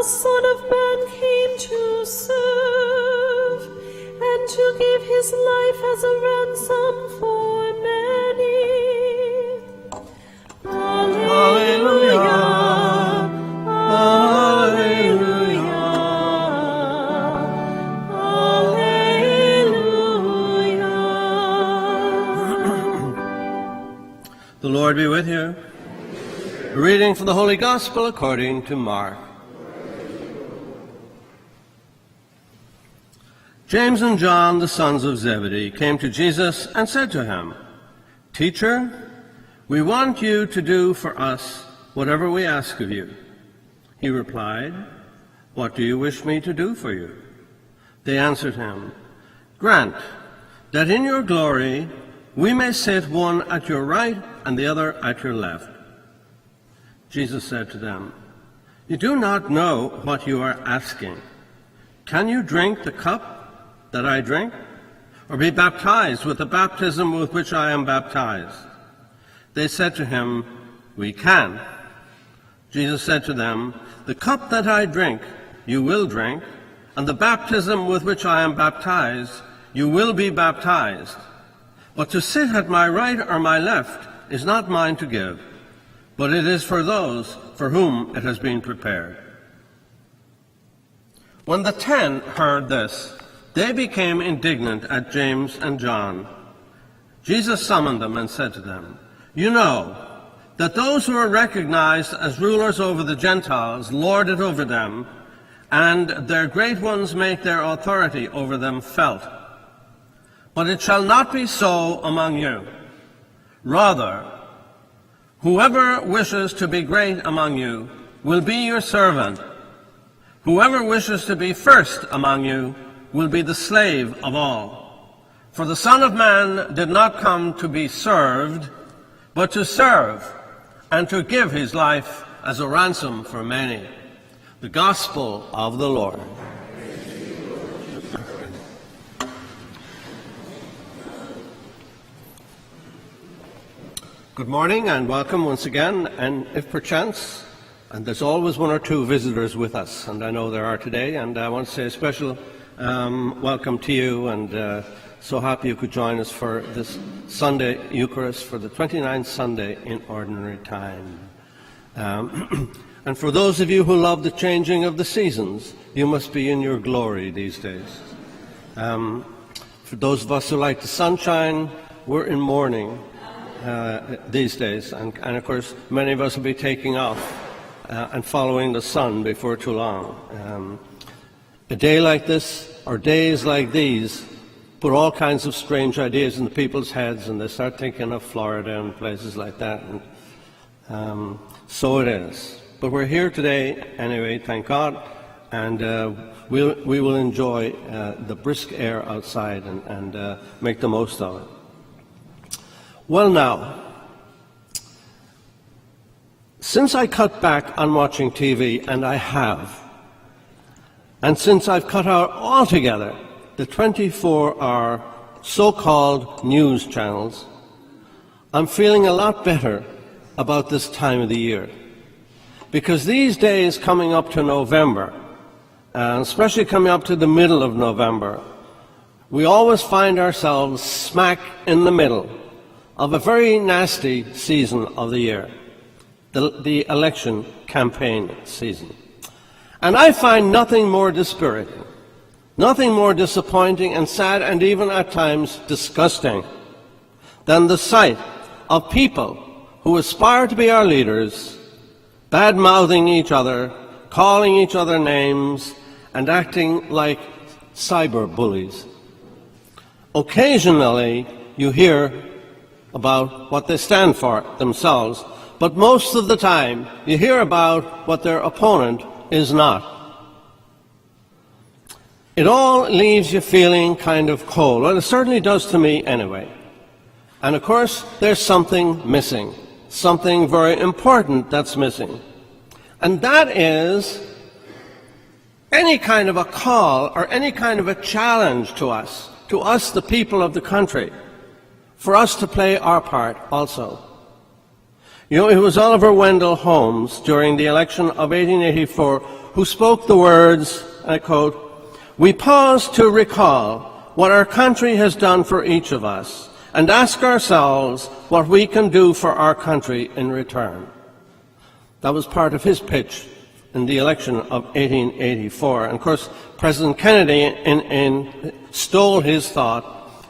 Son of Man came to serve, and to give his life as a ransom for many. Alleluia, alleluia, alleluia. The Lord be with you. A reading from the Holy Gospel according to Mark. James and John, the sons of Zebedee, came to Jesus and said to him, "Teacher, we want you to do for us whatever we ask of you." He replied, "What do you wish me to do for you?" They answered him, "Grant that in your glory we may sit one at your right and the other at your left." Jesus said to them, "You do not know what you are asking. Can you drink the cup that I drink, or be baptized with the baptism with which I am baptized?" They said to him, "We can." Jesus said to them, "The cup that I drink, you will drink, and the baptism with which I am baptized, you will be baptized. But to sit at my right or my left is not mine to give, but it is for those for whom it has been prepared." When the 10 heard this, they became indignant at James and John. Jesus summoned them and said to them, "You know that those who are recognized as rulers over the Gentiles lord it over them, and their great ones make their authority over them felt. But it shall not be so among you. Rather, whoever wishes to be great among you will be your servant. Whoever wishes to be first among you will be the slave of all. For the Son of Man did not come to be served, but to serve, and to give his life as a ransom for many." The Gospel of the Lord. Good morning and welcome once again, and if perchance, and there's always one or two visitors with us, and I know there are today, and I want to say a special welcome to you, and so happy you could join us for this Sunday Eucharist, for the 29th Sunday in Ordinary Time. And for those of you who love the changing of the seasons, you must be in your glory these days. For those of us who like the sunshine, we're in mourning these days, and of course many of us will be taking off and following the sun before too long. A day like this, or days like these, put all kinds of strange ideas into people's heads, and they start thinking of Florida and places like that. And so it is. But we're here today anyway, thank God, and we will enjoy the brisk air outside and make the most of it. Well now, since I cut back on watching TV, and I have, and since I've cut out altogether the 24-hour so-called news channels, I'm feeling a lot better about this time of the year. Because these days coming up to November, and especially coming up to the middle of November, we always find ourselves smack in the middle of a very nasty season of the year, the election campaign season. And I find nothing more dispiriting, nothing more disappointing and sad, and even at times disgusting, than the sight of people who aspire to be our leaders bad-mouthing each other, calling each other names, and acting like cyber bullies. Occasionally you hear about what they stand for themselves, but most of the time you hear about what their opponent is not. It all leaves you feeling kind of cold. Well, it certainly does to me anyway. And of course, there's something missing, something very important that's missing. And that is any kind of a call or any kind of a challenge to us, the people of the country, for us to play our part also. You know, it was Oliver Wendell Holmes during the election of 1884 who spoke the words, I quote, "We pause to recall what our country has done for each of us and ask ourselves what we can do for our country in return." That was part of his pitch in the election of 1884. And of course, President Kennedy stole his thought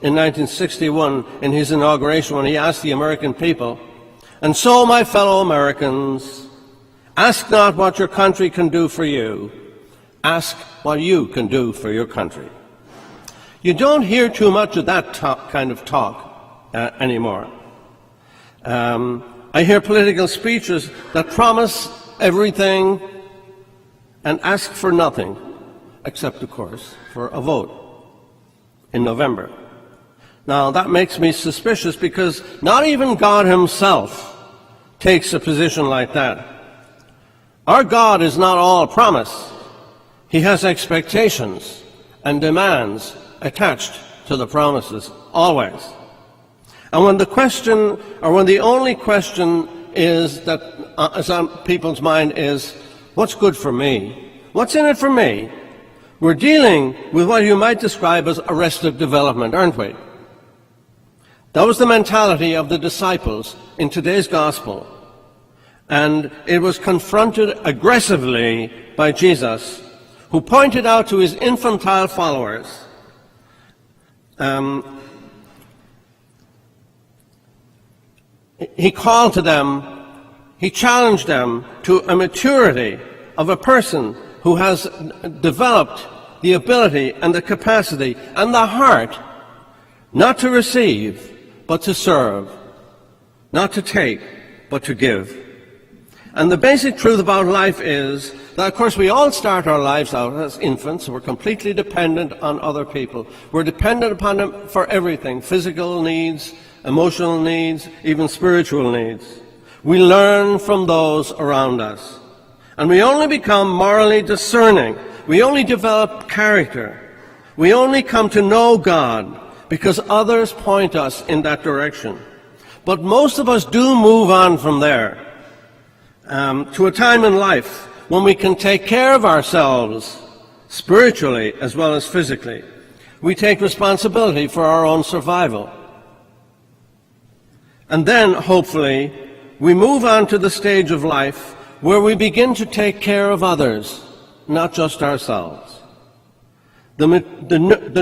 in 1961 in his inauguration when he asked the American people, "And so, my fellow Americans, ask not what your country can do for you, ask what you can do for your country." You don't hear too much of that kind of talk anymore. I hear political speeches that promise everything and ask for nothing, except, of course, for a vote in November. Now, that makes me suspicious because not even God himself takes a position like that. Our God is not all promise. He has expectations and demands attached to the promises, always. And when the only question is that is on people's mind is, what's good for me? What's in it for me? We're dealing with what you might describe as arrested development, aren't we? That was the mentality of the disciples in today's gospel. And it was confronted aggressively by Jesus, who pointed out to his infantile followers, he called to them, he challenged them to a maturity of a person who has developed the ability and the capacity and the heart not to receive, but to serve, not to take, but to give. And the basic truth about life is that, of course, we all start our lives out as infants. We're completely dependent on other people. We're dependent upon them for everything, physical needs, emotional needs, even spiritual needs. We learn from those around us. And we only become morally discerning. We only develop character. We only come to know God because others point us in that direction. But most of us do move on from there to a time in life when we can take care of ourselves spiritually as well as physically. We take responsibility for our own survival. And then, hopefully, we move on to the stage of life where we begin to take care of others, not just ourselves. The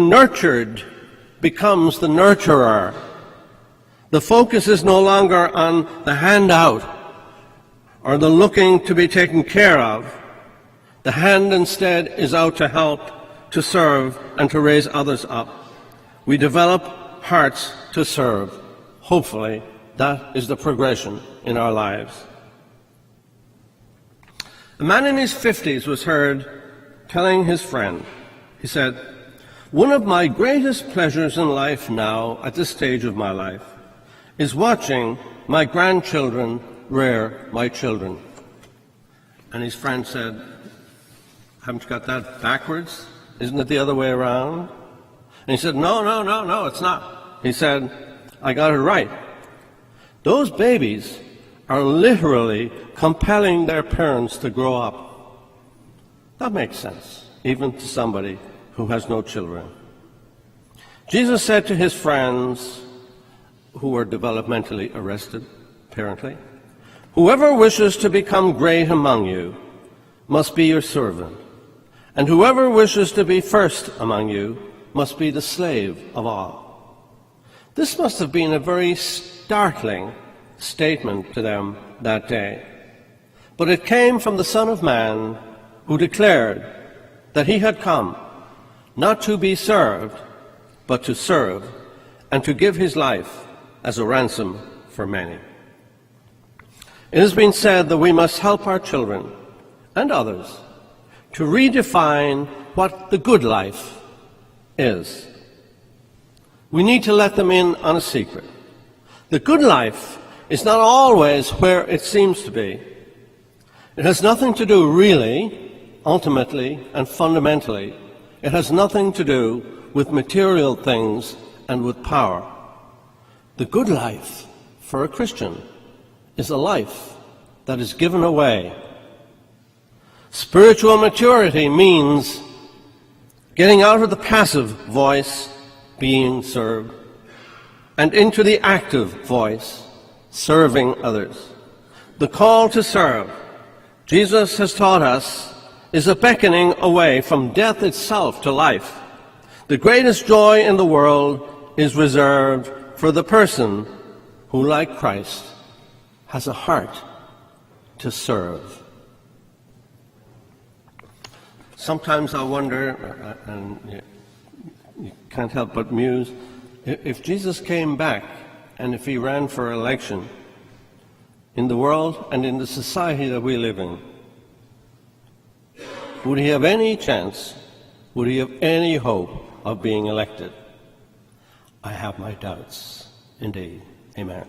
nurtured becomes the nurturer. The focus is no longer on the handout or the looking to be taken care of. The hand instead is out to help, to serve, and to raise others up. We develop hearts to serve. Hopefully, that is the progression in our lives. A man in his 50s was heard telling his friend, he said, "One of my greatest pleasures in life now, at this stage of my life, is watching my grandchildren rear my children." And his friend said, "Haven't you got that backwards? Isn't it the other way around?" And he said, No, it's not. He said, "I got it right. Those babies are literally compelling their parents to grow up." That makes sense, even to somebody who has no children. Jesus said to his friends, who were developmentally arrested, apparently, "Whoever wishes to become great among you must be your servant, and whoever wishes to be first among you must be the slave of all." This must have been a very startling statement to them that day. But it came from the Son of Man, who declared that he had come not to be served, but to serve, and to give his life as a ransom for many. It has been said that we must help our children and others to redefine what the good life is. We need to let them in on a secret. The good life is not always where it seems to be. It has nothing to do, really, ultimately and fundamentally, it has nothing to do with material things and with power. The good life for a Christian is a life that is given away. Spiritual maturity means getting out of the passive voice, being served, and into the active voice, serving others. The call to serve, Jesus has taught us, is a beckoning away from death itself to life. The greatest joy in the world is reserved for the person who, like Christ, has a heart to serve. Sometimes I wonder, and you can't help but muse, if Jesus came back and if he ran for election in the world and in the society that we live in, would he have any chance, would he have any hope of being elected? I have my doubts, indeed. Amen.